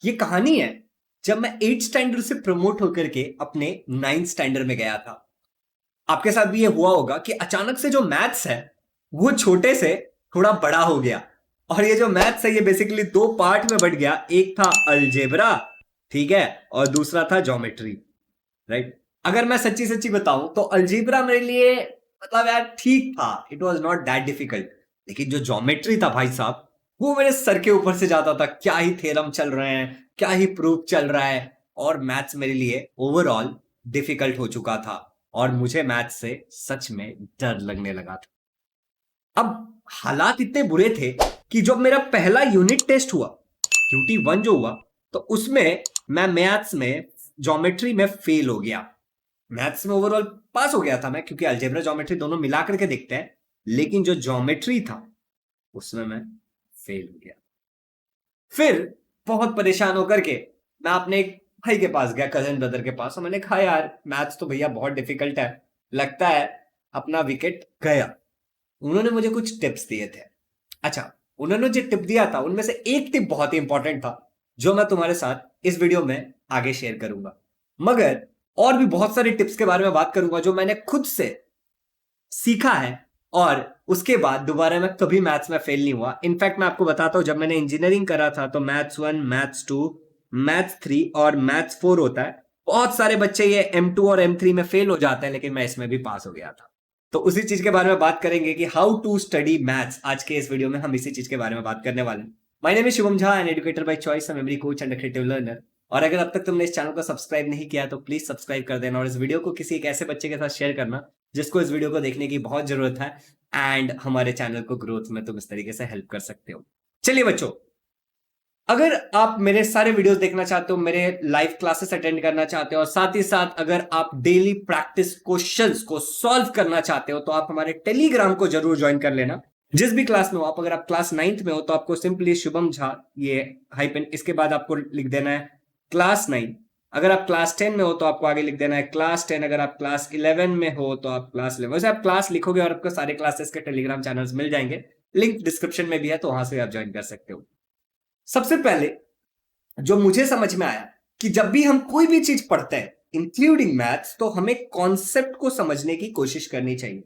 ये कहानी है जब मैं 8th स्टैंडर्ड से प्रमोट होकर के अपने 9th स्टैंडर्ड में गया था। आपके साथ भी ये हुआ होगा कि अचानक से जो मैथ्स है वो छोटे से थोड़ा बड़ा हो गया। और ये जो मैथ्स है ये बेसिकली दो पार्ट में बट गया। एक था अलजेब्रा, ठीक है, और दूसरा था ज्योमेट्री, राइट। अगर मैं सच्ची सच्ची बताऊं तो अलजेब्रा मेरे लिए मतलब यार ठीक था, it was not that difficult. लेकिन जो ज्योमेट्री था भाई साहब, वो मेरे सर के ऊपर से जाता था। क्या ही थ्योरम चल रहे हैं, क्या ही प्रूफ चल रहा है। और मैथ्स मेरे लिए ओवरऑल डिफिकल्ट हो चुका था और मुझे मैथ्स से सच में डर लगने लगा था। अब हालात इतने बुरे थे कि जब मेरा पहला यूनिट टेस्ट हुआ, QT1 जो हुआ, तो उसमें मैं मैथ्स में ज्योमेट्री में फेल हो गया। मैथ्स में ओवरऑल पास हो गया था मैं, क्योंकि अलजेब्रा ज्योमेट्री दोनों मिला करके देखते हैं। लेकिन जो ज्योमेट्री था उसमें मैं फेल हो गया। फिर बहुत परेशान होकर के मैं अपने एक भाई के पास गया, कजन ब्रदर के पास, और मैंने कहा यार मैथ्स तो भैया बहुत डिफिकल्ट है, लगता है अपना विकेट गया। उन्होंने मुझे कुछ टिप्स दिए थे। अच्छा, उन्होंने जो टिप दिया था उनमें से एक टिप बहुत ही इंपॉर्टेंट था, जो मैं तुम्हारे साथ इस वीडियो में आगे शेयर करूंगा। मगर और भी बहुत सारे टिप्स के बारे में बात करूंगा जो मैंने खुद से सीखा है, और उसके बाद दोबारा मैं कभी मैथ्स में फेल नहीं हुआ। इनफैक्ट मैं आपको बताता हूं, जब मैंने इंजीनियरिंग करा था तो मैथ्स 1, मैथ्स 2, मैथ्स 3 और मैथ्स 4 होता है। बहुत सारे बच्चे ये M2 और M3 में फेल हो जाते हैं, लेकिन मैं इसमें भी पास हो गया था। तो उसी चीज के बारे में बात करेंगे कि हाउ टू स्टडी मैथ्स। आज के इस वीडियो में हम इसी चीज के बारे में बात करने वाले हैं। My name is Shubham Jha, an educator by choice, memory coach and creative learner. और अगर अब तक तुमने इस चैनल को सब्सक्राइब नहीं किया तो प्लीज सब्सक्राइब कर देना, और इस वीडियो को किसी एक ऐसे बच्चे के साथ शेयर करना जिसको इस वीडियो को देखने की बहुत जरूरत है। एंड हमारे चैनल को ग्रोथ में तुम इस तरीके से हेल्प कर सकते हो। चलिए बच्चों, अगर आप मेरे सारे वीडियोस देखना चाहते हो, मेरे लाइव क्लासेस अटेंड करना चाहते हो, और साथ ही साथ अगर आप डेली प्रैक्टिस क्वेश्चंस को सॉल्व करना चाहते हो, तो आप हमारे टेलीग्राम को जरूर ज्वाइन कर लेना। जिस भी क्लास में हो आप, अगर आप क्लास 9th में हो तो आपको सिंपली शुभम झा, ये हाइपन, इसके बाद आपको लिख देना है क्लास 9। अगर आप क्लास 10 में हो तो आपको आगे लिख देना है क्लास 10। अगर आप क्लास 11 में हो तो आप क्लास 11। वैसे आप क्लास लिखोगे और आपको सारे क्लासेस के टेलीग्राम चैनल्स मिल जाएंगे। लिंक डिस्क्रिप्शन में भी है, तो वहां से आप ज्वाइन कर सकते हो। सबसे पहले जो मुझे समझ में आया कि जब भी हम कोई भी चीज पढ़ते हैं इंक्लूडिंग मैथ्स, तो हमें कॉन्सेप्ट को समझने की कोशिश करनी चाहिए।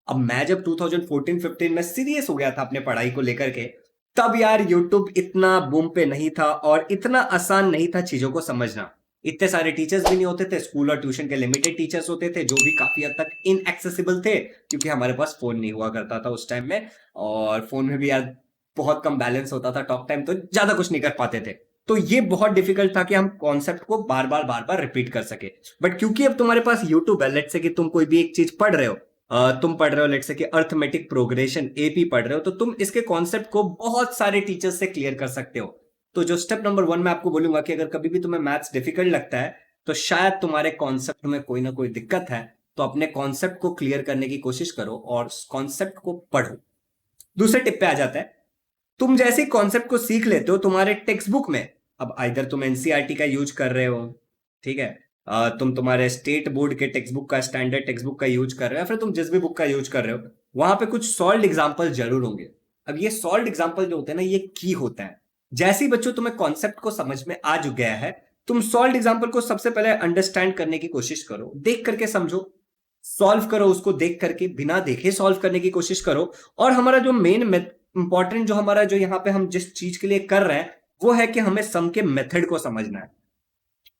अब मैं जब 2014-15 में सीरियस हो गया था अपने पढ़ाई को लेकर के, तब यार यूट्यूब इतना बूम पे नहीं था और इतना आसान नहीं था चीजों को समझना। इतने सारे टीचर्स भी नहीं होते थे, स्कूल और ट्यूशन के लिमिटेड टीचर्स होते थे जो भी काफी हद तक इनएक्सेसिबल थे, क्योंकि हमारे पास फोन नहीं हुआ करता था उस टाइम में। और फोन में भी यार बहुत कम बैलेंस होता था, टॉक टाइम तो ज्यादा कुछ नहीं कर पाते थे। तो ये बहुत डिफिकल्ट था कि हम कॉन्सेप्ट को बार बार रिपीट कर सके। बट क्योंकि अब तुम्हारे पास यूट्यूब है, लेट्स से कि तुम कोई भी एक चीज पढ़ रहे हो, तुम पढ़ रहे हो लेट्स से कि अर्थमेटिक प्रोग्रेशन AP पढ़ रहे हो, तो तुम इसके कॉन्सेप्ट को बहुत सारे टीचर्स से क्लियर कर सकते हो। तो जो स्टेप नंबर 1 मैं आपको बोलूंगा कि अगर कभी भी तुम्हें मैथ्स डिफिकल्ट लगता है, तो शायद तुम्हारे कॉन्सेप्ट में कोई ना कोई दिक्कत है, तो अपने कॉन्सेप्ट को क्लियर करने की कोशिश करो और कॉन्सेप्ट को पढ़ो। दूसरे टिप पे आ जाता है, तुम जैसे कॉन्सेप्ट को सीख लेते हो तुम्हारे टेक्स्ट बुक में, अब आइदर तुम एनसीईआरटी का यूज कर रहे हो, ठीक है, तुम तुम्हारे स्टेट बोर्ड के टेक्स्ट बुक का, स्टैंडर्ड टेक्स्ट बुक का यूज कर रहे हो, या फिर तुम जिस भी बुक का यूज कर रहे हो, वहां पे कुछ सॉल्व एग्जाम्पल जरूर होंगे। अब ये सॉल्व एग्जाम्पल जो होते हैं ना, ये की होता है। जैसे ही बच्चों तुम्हें कॉन्सेप्ट को समझ में आ गया है, तुम सॉल्व एग्जाम्पल को सबसे पहले अंडरस्टैंड करने की कोशिश करो, देख करके समझो, सॉल्व करो उसको, देख करके बिना देखे सॉल्व करने की कोशिश करो। और हमारा जो मेन इंपॉर्टेंट, जो हमारा जो यहाँ पे हम जिस चीज के लिए कर रहे हैं, वो है कि हमें सम के मेथड को समझना है।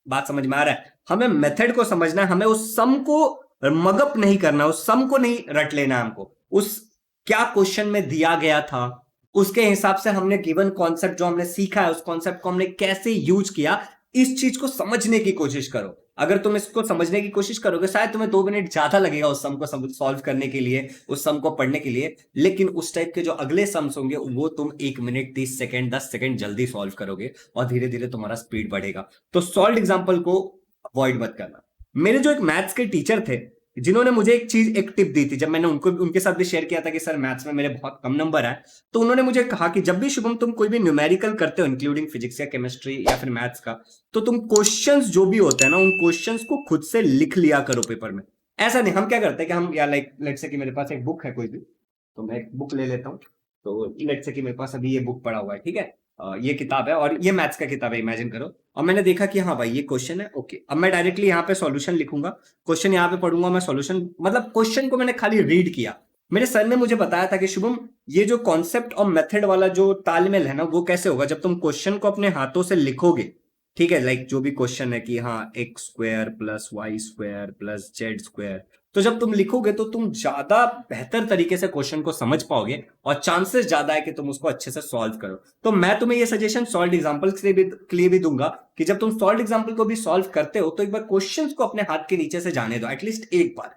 बात समझ में आ रहा है? हमें मेथड को समझना है, हमें उस सम को मगअप नहीं करना, उस सम को नहीं रट लेना। हमको उस क्या क्वेश्चन में दिया गया था उसके हिसाब से हमने गिवन कॉन्सेप्ट जो हमने सीखा है, उस कॉन्सेप्ट को हमने कैसे यूज किया, इस चीज को समझने की कोशिश करो। अगर तुम इसको समझने की कोशिश करोगे, शायद तुम्हें 2 मिनट ज्यादा लगेगा उस सम को सॉल्व करने के लिए, उस सम को पढ़ने के लिए, लेकिन उस टाइप के जो अगले सम्स होंगे वो तुम 1 मिनट 30 सेकेंड 10 सेकेंड जल्दी सॉल्व करोगे, और धीरे धीरे तुम्हारा स्पीड बढ़ेगा। तो सॉल्व एग्जाम्पल को अवॉइड मत करना। मेरे जो एक मैथ्स के टीचर थे, जिन्होंने मुझे एक टिप दी थी, जब मैंने उनको उनके साथ भी शेयर किया था कि सर मैथ्स में मेरे बहुत कम नंबर है, तो उन्होंने मुझे कहा कि जब भी शुभम तुम कोई भी न्यूमेरिकल करते हो, इंक्लूडिंग फिजिक्स या केमिस्ट्री या फिर मैथ्स का, तो तुम क्वेश्चंस जो भी होते हैं ना, उन क्वेश्चंस को खुद से लिख लिया करो पेपर में। ऐसा नहीं, हम क्या करते हैं कि हम, या लाइक लेट्स से कि मेरे पास एक बुक है कोई भी, तो मैं एक बुक ले लेता हूँ। तो लेट्स से कि मेरे पास अभी ये बुक पड़ा हुआ है, ठीक है, ये किताब है और ये मैथ्स का किताब है, इमेजिन करो। और मैंने देखा कि हाँ भाई ये क्वेश्चन है, ओके, अब मैं डायरेक्टली यहाँ पे सॉल्यूशन लिखूंगा, क्वेश्चन यहाँ पे पढ़ूंगा मैं, सॉल्यूशन मतलब क्वेश्चन को मैंने खाली रीड किया। मेरे सर ने मुझे बताया था कि शुभम, ये जो कॉन्सेप्ट और मेथड वाला जो तालमेल है ना, वो कैसे होगा जब तुम क्वेश्चन को अपने हाथों से लिखोगे। ठीक है, लाइक जो भी क्वेश्चन है कि हाँ x square plus y square plus z square, तो जब तुम लिखोगे तो तुम ज्यादा बेहतर तरीके से क्वेश्चन को समझ पाओगे और चांसेस ज्यादा है कि तुम उसको अच्छे से सॉल्व करो। तो मैं तुम्हें ये सजेशन सॉल्व एग्जांपल्स के लिए भी दूंगा कि जब तुम सॉल्व एग्जांपल को भी सॉल्व करते हो तो एक बार क्वेश्चंस को अपने हाथ के नीचे से जाने दो एटलीस्ट एक बार।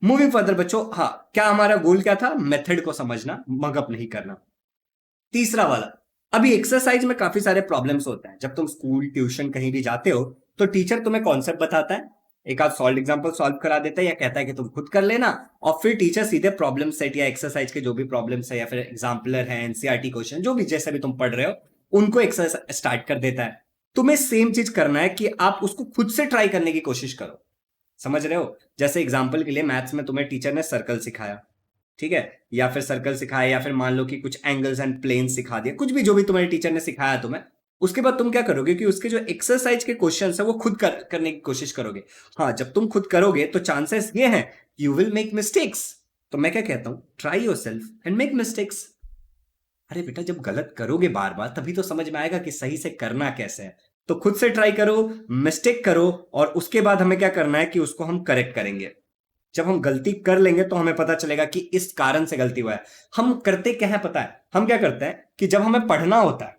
मूविंग फर्दर बच्चों, हाँ क्या हमारा गोल क्या था, मेथड को समझना, मगअप नहीं करना। तीसरा वाला, अभी एक्सरसाइज में काफी सारे प्रॉब्लम्स होते हैं। जब तुम स्कूल ट्यूशन कहीं भी जाते हो तो टीचर तुम्हें कॉन्सेप्ट बताता है, एक आध सॉल्व एग्जांपल सॉल्व करा देता है या कहता है कि तुम खुद कर लेना, और फिर टीचर सीधे प्रॉब्लम सेट या एक्सरसाइज के जो भी प्रॉब्लम्स है या फिर एग्जाम्पलर है, एनसीईआरटी क्वेश्चन जो भी जैसे भी तुम पढ़ रहे हो उनको एक्सरसाइज स्टार्ट कर देता है। तुम्हें सेम चीज करना है कि आप उसको खुद से ट्राई करने की कोशिश करो। समझ रहे हो? जैसे एग्जाम्पल के लिए मैथ्स में तुम्हें टीचर ने सर्कल सिखाया, ठीक है, या फिर सर्कल सिखाया या फिर मान लो कि कुछ एंगल्स एंड प्लेन सिखा दिया, कुछ भी जो भी तुम्हारे टीचर ने सिखाया तुम्हें, उसके बाद तुम क्या करोगे कि उसके जो एक्सरसाइज के क्वेश्चन है वो खुद करने की कोशिश करोगे। हाँ, जब तुम खुद करोगे तो चांसेस ये हैं यू विल मेक मिस्टेक्स। तो मैं क्या कहता हूं, try yourself and make mistakes. अरे बेटा, जब गलत करोगे बार बार तभी तो समझ में आएगा कि सही से करना कैसे है। तो खुद से ट्राई करो, मिस्टेक करो, और उसके बाद हमें क्या करना है कि उसको हम करेक्ट करेंगे। जब हम गलती कर लेंगे तो हमें पता चलेगा कि इस कारण से गलती हुआ है। हम करते क्या है पता है, हम क्या करते हैं कि जब हमें पढ़ना होता है,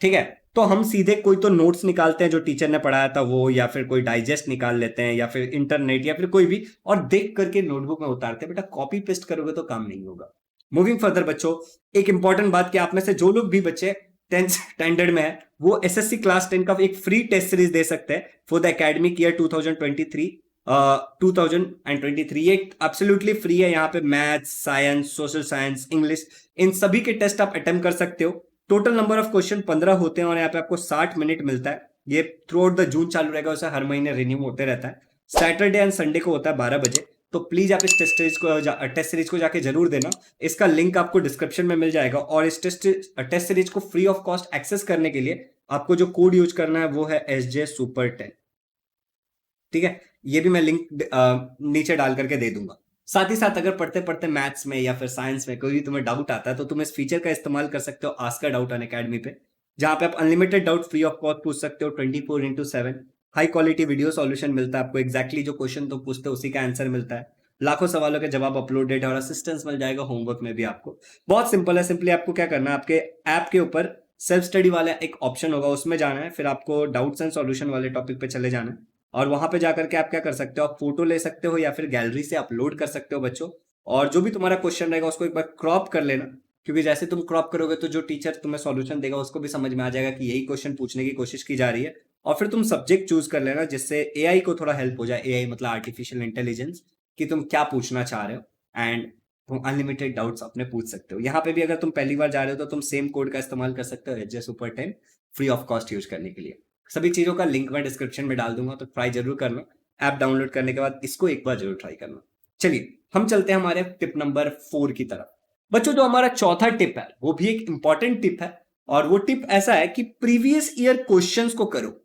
ठीक है, तो हम सीधे कोई तो नोट्स निकालते हैं जो टीचर ने पढ़ाया था वो, या फिर कोई डाइजेस्ट निकाल लेते हैं, या फिर इंटरनेट, या फिर कोई भी, और देख करके नोटबुक में उतारते हैं। बेटा कॉपी पेस्ट करोगे तो काम नहीं होगा। मूविंग फर्दर बच्चों, एक इंपॉर्टेंट बात कि आप में से जो लोग भी बच्चे 10th स्टैंडर्ड में है वो एसएससी क्लास 10 का एक फ्री टेस्ट सीरीज दे सकते हैं फॉर द एकेडमिक ईयर 2023 ये एब्सोल्युटली फ्री है। यहाँ पे maths, science, social science, English, इन सभी के टेस्ट आप अटेम्प्ट कर सकते हो। टोटल नंबर ऑफ क्वेश्चन 15 होते हैं और यहाँ पे आपको 60 मिनट मिलता है। ये थ्रू आउट द जून चालू रहेगा, उसे हर महीने रिन्यू होते रहता है। सैटरडे एंड संडे को होता है 12 बजे। तो प्लीज आप इस टेस्ट सीरीज को जाके जरूर देना। इसका लिंक आपको डिस्क्रिप्शन में मिल जाएगा, और इस टेस्ट सीरीज को फ्री ऑफ कॉस्ट एक्सेस करने के लिए आपको जो कोड यूज करना है वो है SJ Super 10। ठीक है, ये भी मैं लिंक नीचे डाल करके दे दूंगा। साथ ही साथ अगर पढ़ते पढ़ते मैथ्स में या फिर साइंस में कोई भी तुम्हें डाउट आता है तो तुम इस फीचर का इस्तेमाल कर सकते हो ask a doubt on academy पे, जहां पे आप unlimited doubt free of cost पूछ सकते हो 24/7। हाई क्वालिटी वीडियो सॉल्यूशन मिलता है आपको, एक्जैक्टली जो क्वेश्चन तुम पूछते हो उसी का आंसर मिलता है। लाखों सवालों के जवाब अपलोडेड है और असिस्टेंस मिल जाएगा होमवर्क में भी आपको। बहुत सिंपल है, सिंपली आपको क्या करना है, आपके ऐप के ऊपर सेल्फ स्टडी वाला एक ऑप्शन होगा, उसमें जाना है, फिर आपको डाउट्स एंड सॉल्यूशन वाले टॉपिक पे चले जाना है, और वहां पे जाकर के आप क्या कर सकते हो, आप फोटो ले सकते हो या फिर गैलरी से अपलोड कर सकते हो बच्चों। और जो भी तुम्हारा क्वेश्चन रहेगा उसको एक बार क्रॉप कर लेना, क्योंकि जैसे तुम क्रॉप करोगे तो जो टीचर तुम्हें सॉल्यूशन देगा उसको भी समझ में आ जाएगा कि यही क्वेश्चन पूछने की कोशिश की जा रही है। और फिर तुम सब्जेक्ट चूज कर लेना जिससे एआई को थोड़ा हेल्प हो जाए, एआई मतलब आर्टिफिशियल इंटेलिजेंस, कि तुम क्या पूछना चाह रहे हो, एंड तुम अनलिमिटेड डाउट्स अपने पूछ सकते हो। यहाँ पे भी अगर तुम पहली बार जा रहे हो तो तुम सेम कोड का इस्तेमाल कर सकते हो SJ Super 10 free of cost use करने के लिए। सभी चीजों का लिंक मैं डिस्क्रिप्शन में डाल दूंगा, तो ट्राई जरूर करना। ऐप डाउनलोड करने के बाद इसको एक बार जरूर ट्राई करना। चलिए हम चलते हैं हमारे टिप नंबर 4 की तरफ। बच्चों जो हमारा चौथा टिप है वो भी एक इंपॉर्टेंट टिप है, और वो टिप ऐसा है कि प्रीवियस ईयर क्वेश्चंस को करो।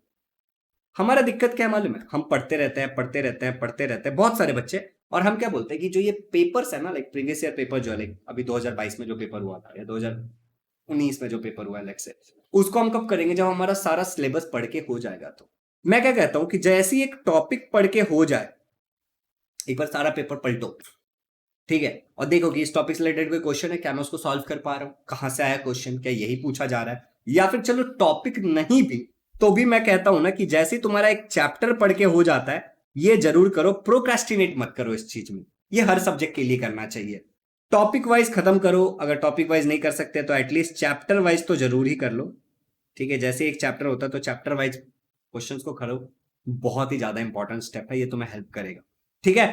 हमारा दिक्कत क्या है मालूम है, हम पढ़ते रहते हैं पढ़ते रहते हैं पढ़ते रहते हैं बहुत सारे बच्चे, और हम क्या बोलते हैं कि जो ये पेपर्स है ना, लाइक प्रीवियस ईयर पेपर जो है, लाइक अभी 2022 में जो पेपर हुआ था या 2019 में जो पेपर हुआ है, लेट्स से, उसको हम कब करेंगे, जब हमारा सारा सिलेबस पढ़ के हो जाएगा। तो मैं क्या कहता हूं कि जैसे ही एक टॉपिक पढ़ के हो जाए, एक बार सारा पेपर पलटो, ठीक है, और देखो कि इस टॉपिक से रिलेटेड कोई क्वेश्चन है क्या, मैं उसको सॉल्व कर पा रहा हूं, कहां से आया क्वेश्चन, क्या यही पूछा जा रहा है, या फिर चलो टॉपिक नहीं भी तो भी मैं कहता हूं ना कि जैसे ही तुम्हारा एक चैप्टर पढ़ के हो जाता है, ये जरूर करो, प्रोक्रेस्टिनेट मत करो इस चीज में। ये हर सब्जेक्ट के लिए करना चाहिए। टॉपिक वाइज खत्म करो, अगर टॉपिक वाइज नहीं कर सकते तो एटलीस्ट चैप्टर वाइज तो जरूर ही कर लो। ठीक है, जैसे एक चैप्टर होता है तो चैप्टर वाइज क्वेश्चंस को करो, बहुत ही ज्यादा इंपॉर्टेंट स्टेप है, ये तुम्हें हेल्प करेगा। ठीक है,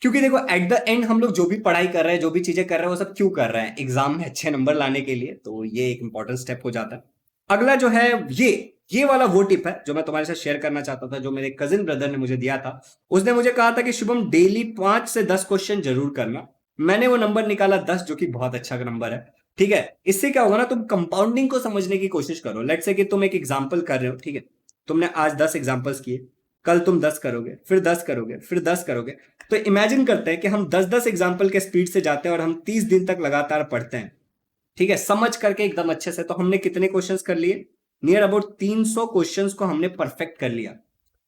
क्योंकि देखो एट द एंड हम लोग जो भी पढ़ाई कर रहे हैं, जो भी चीजें कर रहे हैं, वो सब क्यों कर रहे हैं, एग्जाम में अच्छे नंबर लाने के लिए। तो ये एक इंपॉर्टेंट स्टेप हो जाता है। अगला जो है, ये वाला वो टिप है जो मैं तुम्हारे साथ शेयर करना चाहता था, जो मेरे कजिन ब्रदर ने मुझे दिया था। उसने मुझे कहा था कि शुभम डेली 5 से 10 क्वेश्चन जरूर करना। मैंने वो नंबर निकाला 10, जो कि बहुत अच्छा नंबर है। ठीक है, इससे क्या होगा ना, तुम कंपाउंडिंग को समझने की कोशिश करो। लेट्स से कि तुम एक एग्जांपल कर रहे हो, ठीक है, तुमने आज 10 एग्जांपल्स किए, कल तुम 10 करोगे, फिर 10 करोगे, फिर 10 करोगे। तो इमेजिन करते हैं कि हम 10-10 एग्जांपल के स्पीड से जाते हैं और हम 30 दिन तक लगातार पढ़ते हैं, ठीक है, समझ करके एकदम अच्छे से। तो हमने कितने क्वेश्चंस कर लिए? नियर अबाउट 300 क्वेश्चंस को हमने परफेक्ट कर लिया।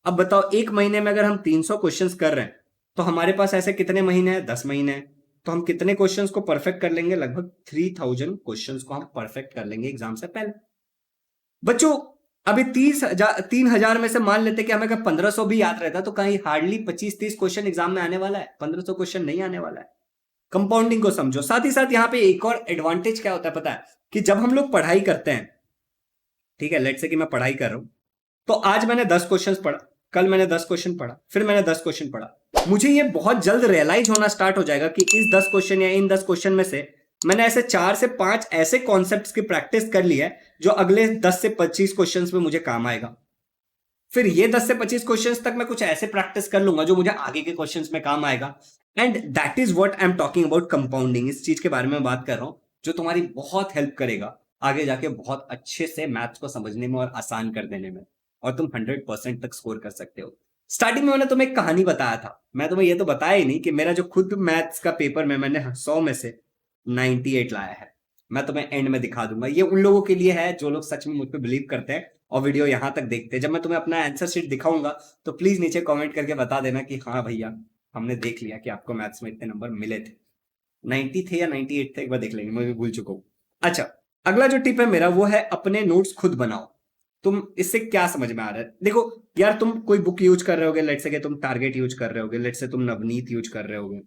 अब बताओ, एक महीने में अगर हम 300 क्वेश्चंस कर रहे हैं, तो हमारे पास ऐसे कितने महीने हैं? 10 महीने हैं। तो हम कितने क्वेश्चंस को परफेक्ट कर लेंगे? लगभग 3000 क्वेश्चंस को हम परफेक्ट कर लेंगे एग्जाम से पहले। बच्चों, अभी 3,000 में से मान लेते कि हमें अगर 1500 भी याद रहता तो कहीं हार्डली 25-30 क्वेश्चन एग्जाम में आने वाला है, 1500 क्वेश्चन नहीं आने वाला है। कंपाउंडिंग को समझो। साथ ही साथ यहां पे एक और एडवांटेज क्या होता है पता है? कि जब हम लोग पढ़ाई करते हैं, ठीक है, लेट्स से कि मैं पढ़ाई कर रहा हूं, तो आज मैंने 10 क्वेश्चन पढ़ा, कल मैंने 10 क्वेश्चन पढ़ा, फिर मैंने 10 क्वेश्चन पढ़ा। मुझे ये बहुत जल्द रियलाइज होना स्टार्ट हो जाएगा कि इस 10 क्वेश्चन या इन 10 क्वेश्चन में से मैंने ऐसे 4 से 5 ऐसे कॉन्सेप्ट्स की प्रैक्टिस कर ली है जो अगले 10 से 25 क्वेश्चंस में मुझे काम आएगा। फिर ये 10 से 25 क्वेश्चंस तक मैं कुछ ऐसे प्रैक्टिस कर लूंगा जो मुझे आगे के क्वेश्चंस में काम आएगा। And that is what I am talking about compounding. इस चीज के बारे में बात कर रहा हूं जो तुम्हारी बहुत हेल्प करेगा आगे जाके बहुत अच्छे से मैथ्स को समझने में और आसान कर देने में, और तुम 100% तक स्कोर कर सकते हो। स्टार्टिंग में मैंने तुम्हें एक कहानी बताया था, मैं तुम्हें ये तो बताया ही नहीं कि मेरा जो खुद मैथ्स का पेपर में मैंने 100 में से 98 लाया है। मैं तुम्हें एंड में दिखा दूंगा। ये उन लोगों के लिए है जो लोग सच में मुझ पर बिलीव करते हैं और वीडियो यहां तक देखते हैं। जब मैं तुम्हें अपना आंसर शीट दिखाऊंगा तो प्लीज नीचे कमेंट करके बता देना कि हाँ भैया, हमने देख लिया कि आपको मैथ्स में इतने नंबर मिले थे। 90 थे या 98 थे, एक बार देख लेंगे, मैं भी भूल चुका हूँ। अच्छा, अगला जो टिप है मेरा वो है अपने नोट्स खुद बनाओ। तुम इससे क्या समझ में आ रहा है? देखो यार, तुम कोई बुक यूज कर रहे होगे, लेट्स से कि तुम टारगेट यूज कर रहे होगे, लेट्स से तुम नवनीत यूज कर रहे होगे,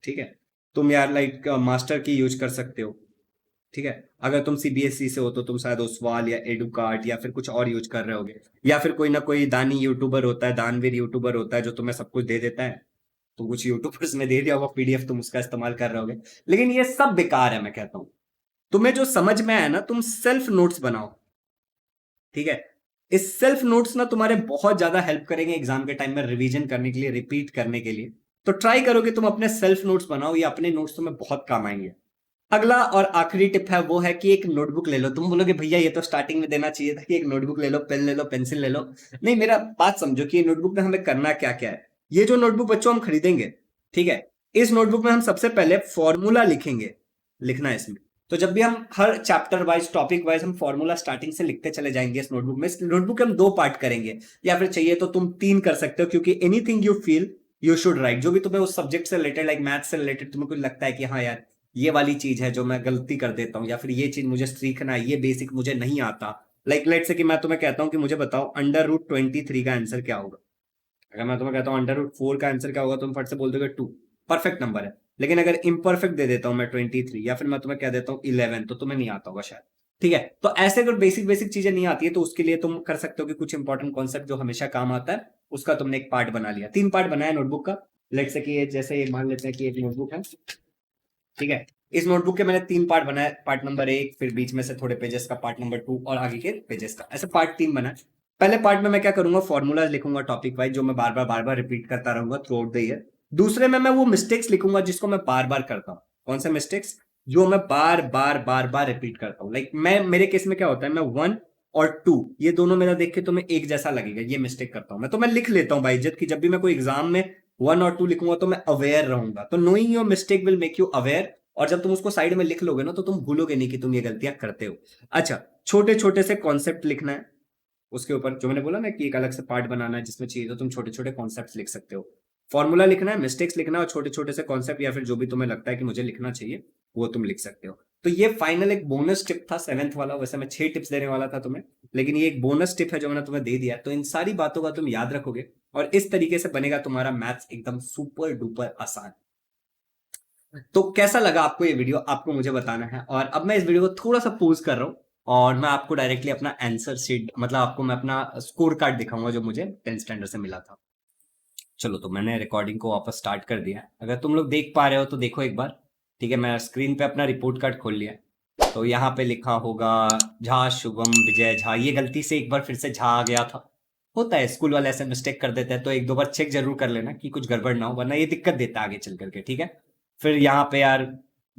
ठीक है, तुम यार लाइक मास्टर की यूज कर सकते हो, ठीक है। अगर तुम सीबीएसई से हो तो तुम शायद ओसवाल या एडुकार्ट या फिर कुछ और यूज कर रहे होगे, या फिर कोई ना कोई दानी यूट्यूबर होता है, दानवीर यूट्यूबर होता है जो तुम्हें सब कुछ दे देता है। तो कुछ यूट्यूबर्स ने दे दिया होगा पीडीएफ, तुम उसका इस्तेमाल कर रहे होगे। लेकिन ये सब बेकार है, मैं कहता हूं। तुम्हें जो समझ में आया ना, तुम सेल्फ नोट्स बनाओ, ठीक है। इस सेल्फ नोट्स ना तुम्हारे बहुत ज्यादा हेल्प करेंगे एग्जाम के टाइम में रिवीजन करने के लिए, रिपीट करने के लिए। तो ट्राई करो कि तुम अपने सेल्फ नोट्स बनाओ, ये अपने नोट्स तुम्हें बहुत काम आएंगे। अगला और आखिरी टिप है वो है कि एक नोटबुक ले लो। तुम बोलोगे भैया ये तो स्टार्टिंग में देना चाहिए था कि एक नोटबुक ले लो, पेन ले लो, पेंसिल ले लो। नहीं, मेरा बात समझो कि ये नोटबुक में हमें करना क्या क्या है। ये जो नोटबुक बच्चों हम खरीदेंगे, ठीक है, इस नोटबुक में हम सबसे पहले फॉर्मूला लिखेंगे, लिखना है इसमें। तो जब भी हम हर चैप्टर वाइज, टॉपिक वाइज हम फॉर्मूला स्टार्टिंग से लिखते चले जाएंगे इस नोटबुक में। इस नोटबुक हम 2 पार्ट करेंगे, या फिर चाहिए तो तुम 3 कर सकते हो, क्योंकि anything you feel you should write. जो भी तुम्हें उस सब्जेक्ट से रिलेटेड, लाइक मैथ से रिलेटेड, तुम्हें कुछ लगता है कि हाँ यार ये वाली चीज है जो मैं गलती कर देता हूँ, या फिर ये चीज मुझे सीखना है, ये बेसिक मुझे नहीं आता। लाइक लेट से कि मैं तुम्हें कहता हूँ कि मुझे बताओ अंडर रूट 23 का आंसर क्या होगा। अगर मैं तुम्हें कहता हूँ अंडर रूट 4 का आंसर क्या होगा, तुम फट से बोल दोगे 2, परफेक्ट नंबर है। लेकिन अगर इम्परफेक्ट दे देता हूं मैं 23, या फिर मैं तुम्हें कह देता हूँ 11, तो तुम्हें नहीं आता होगा शायद, ठीक है। तो ऐसे अगर बेसिक बेसिक चीजें नहीं आती है तो उसके लिए तुम कर सकते हो कि कुछ इंपॉर्टेंट कॉन्सेप्ट जो हमेशा काम आता है उसका तुमने एक पार्ट बना लिया। 3 पार्ट बनाया नोटबुक का। लेट से कि ये जैसे ये मान लेते हैं कि एक नोटबुक है, ठीक है। इस नोटबुक के मैंने 3 पार्ट बनाए, पार्ट नंबर 1, फिर बीच में से थोड़े पेजेस का पार्ट नंबर 2, और आगे के पेजेस का, ऐसे पार्ट 3 बनाए। पहले पार्ट में मैं क्या करूंगा, फॉर्मूला लिखूंगा टॉपिक वाइज, जो मैं बार बार रिपीट करता रहूंगा थ्रू आउट द ईयर। दूसरे में मैं वो मिस्टेक्स लिखूंगा जिसको मैं बार बार करता हूँ। कौन से मिस्टेक्स? जो मैं बार बार रिपीट करता हूँ। लाइक मैं, मेरे केस में क्या होता है, मैं 1 और 2 ये दोनों मेरा देख के तुम्हें एक जैसा लगेगा, ये मिस्टेक करता हूं मैं, तो मैं लिख लेता हूँ बाइज्जत की जब भी मैं कोई एग्जाम में 1 और 2 लिखूंगा तो मैं अवेयर रहूंगा। तो knowing your mistake will make you aware, और जब तुम उसको साइड में लिख लोगे ना तो तुम भूलोगे नहीं कि तुम ये गलतियां करते हो। अच्छा, छोटे छोटे से कॉन्सेप्ट लिखना है उसके ऊपर, जो मैंने बोला ना कि एक अलग से पार्ट बनाना है जिसमें चाहिए तो तुम छोटे छोटे कॉन्सेप्ट लिख सकते हो। फॉर्मूला लिखना है, मिस्टेक्स लिखना है, और छोटे छोटे से कॉन्सेप्ट या फिर जो भी तुम्हें लगता है कि मुझे लिखना चाहिए वो तुम लिख सकते हो। तो ये फाइनल एक बोनस टिप था 7th वाला। वैसे मैं 6 टिप्स देने वाला था तुम्हें, लेकिन ये एक बोनस टिप है जो मैंने तुम्हें दे दिया। तो इन सारी बातों का तुम याद रखोगे और इस तरीके से बनेगा तुम्हारा मैथ्स एकदम सुपर डुपर आसान। तो कैसा लगा आपको ये वीडियो, आपको मुझे बताना है। और अब मैं इस वीडियो को थोड़ा सा पॉज कर रहा हूं और मैं आपको डायरेक्टली अपना आंसर शीट, मतलब आपको मैं अपना स्कोर कार्ड दिखाऊंगा जो मुझे 10th स्टैंडर्ड से मिला था। चलो, तो मैंने रिकॉर्डिंग को वापस स्टार्ट कर दिया। अगर तुम लोग देख पा रहे हो तो देखो एक बार, ठीक है। मैं स्क्रीन पे अपना रिपोर्ट कार्ड खोल लिया। तो यहाँ पे लिखा होगा झा शुभम विजय झा। ये गलती से एक बार फिर से झा आ गया था, होता है, स्कूल वाले ऐसे मिस्टेक कर देते हैं। तो 1-2 बार चेक जरूर कर लेना कि कुछ गड़बड़ ना हो, वरना ये दिक्कत देता है आगे चल करके, ठीक है। फिर यहाँ पे यार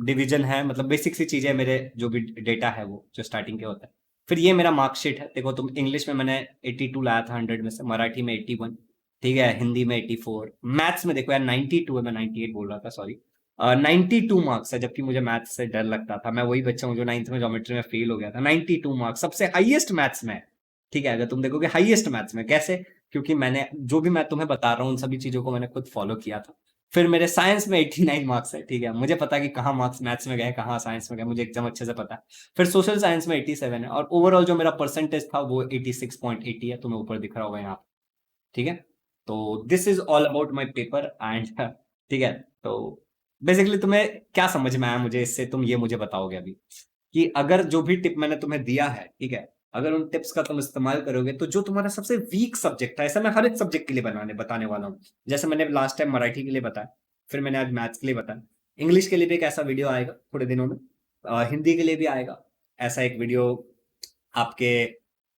डिवीजन है, मतलब बेसिक सी चीजें, मेरे जो भी डेटा है वो जो स्टार्टिंग के होता है। फिर ये मेरा मार्कशीट है, देखो तुम, इंग्लिश में मैंने 82 लाया था 100 में से, मराठी में 81, ठीक है, हिंदी में 84, मैथ्स में देखो यार 92 है, मैं 98 बोल रहा था, सॉरी। 92 मार्क्स है, जबकि मुझे मैथ्स से डर लगता था, मैं वही बच्चा हूँ जो 9th में ज्योमेट्री में फेल हो गया था। 92 मार्क्स सबसे हाईएस्ट मैथ्स में है, ठीक है, अगर तुम देखोगे हाईएस्ट मैथ्स में। कैसे? क्योंकि मैंने जो भी मैं तुम्हें बता रहा हूँ उन सभी चीजों को मैंने खुद फॉलो किया था। फिर मेरे साइंस में 89 मार्क्स है, ठीक है, मुझे पता है कि कहाँ मार्क्स मैथ्स में गए, कहाँ साइंस में गए, मुझे एकदम अच्छे से पता है। फिर सोशल साइंस में 87 है, और ओवरऑल जो मेरा परसेंटेज था वो 86.80 है, तुम्हें ऊपर दिख रहा होगा यहाँ, ठीक है। तो this is all about my paper and ठीक है। तो बेसिकली तुम्हें क्या समझ में आया मुझे इससे, तुम ये मुझे बताओगे अभी, कि अगर जो भी टिप मैंने तुम्हें दिया है, ठीक है, अगर उन टिप्स का तुम इस्तेमाल करोगे तो जो तुम्हारा सबसे वीक सब्जेक्ट है, ऐसा मैं हर एक सब्जेक्ट के लिए बताने वाला हूँ। जैसे मैंने लास्ट टाइम मराठी के लिए बताया, फिर मैंने आज मैथ्स के लिए बताया, इंग्लिश के लिए भी एक ऐसा वीडियो आएगा थोड़े दिनों में, हिंदी के लिए भी आएगा ऐसा एक वीडियो, आपके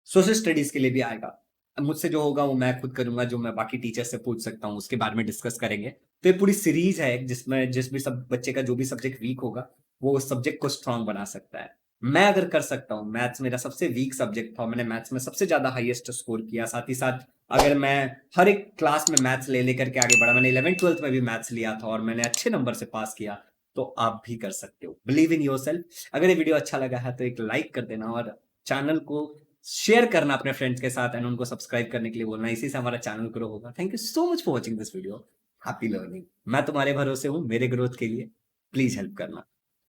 सोशल स्टडीज के लिए भी आएगा। अब मुझसे जो होगा वो मैं खुद करूंगा, जो मैं बाकी टीचर से पूछ सकता हूँ उसके बारे में डिस्कस करेंगे। तो ये पूरी सीरीज है जिसमें जिस भी सब बच्चे का जो भी सब्जेक्ट वीक होगा वो उस सब्जेक्ट को स्ट्रांग बना सकता है। मैं अगर कर सकता हूँ, मैथ्स मेरा सबसे वीक सब्जेक्ट था, मैंने मैथ्स में सबसे ज्यादा हाईएस्ट स्कोर किया, साथ ही साथ अगर मैं हर एक क्लास में मैथ्स ले लेकर के आगे बढ़ा, मैंने 11th 12th में भी मैथ्स लिया था और मैंने अच्छे नंबर से पास किया, तो आप भी कर सकते हो। Believe in your self. अगर ये वीडियो अच्छा लगा है तो एक लाइक कर देना, और चैनल को शेयर करना अपने फ्रेंड्स के साथ, एंड उनको सब्सक्राइब करने के लिए बोलना, इसी से हमारा चैनल ग्रो होगा। Thank you so much for watching this video. Happy learning. मैं तुम्हारे भरोसे हूँ मेरे ग्रोथ के लिए, प्लीज हेल्प करना।